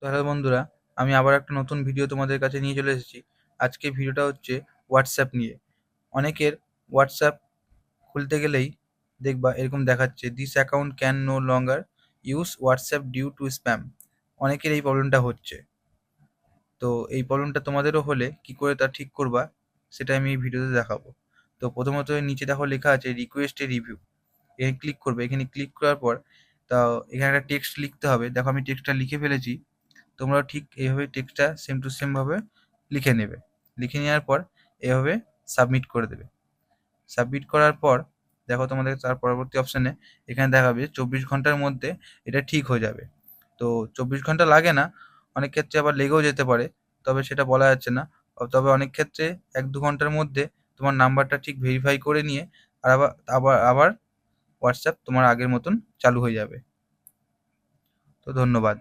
তো হ্যালো বন্ধুরা, আমি আবার একটা নতুন ভিডিও তোমাদের কাছে নিয়ে চলে এসেছি। আজকে ভিডিওটা হচ্ছে হোয়াটসঅ্যাপ নিয়ে। অনেকের হোয়াটসঅ্যাপ খুলতে গেলেই দেখবা এরকম দেখাচ্ছে, this account can no longer use WhatsApp due to spam. অনেকের এই প্রবলেমটা হচ্ছে। তো এই প্রবলেমটা তোমাদেরও হলে কি করে তা ঠিক করবা সেটা আমি এই ভিডিওতে দেখাবো। তো প্রথমত এর নিচে দেখো লেখা আছে রিকোয়েস্ট এ রিভিউ। এখানে ক্লিক করবে। এখানে ক্লিক করার পর তাও এখানে একটা টেক্সট লিখতে হবে। দেখো আমি টেক্সটটা লিখে ফেলেছি। তোমরাও ঠিক এইভাবে টেক্সটটা সেম টু সেম ভাবে লিখে নেবে। লিখে নেওয়ার পর এভাবে সাবমিট করে দেবে। সাবমিট করার পর দেখো তোমাদের তার পরবর্তী অপশানে এখানে দেখাবে 24 ঘন্টার মধ্যে এটা ঠিক হয়ে যাবে। তো 24 ঘন্টা লাগে না, অনেক ক্ষেত্রে আবার লেগেও যেতে পারে, তবে সেটা বলা যাচ্ছে না। তবে অনেক ক্ষেত্রে 1-2 ঘন্টার মধ্যে তোমার নাম্বারটা ঠিক ভেরিফাই করে নিয়ে আর আবার আবার আবার হোয়াটসঅ্যাপ তোমার আগের মতন চালু হয়ে যাবে। তো ধন্যবাদ।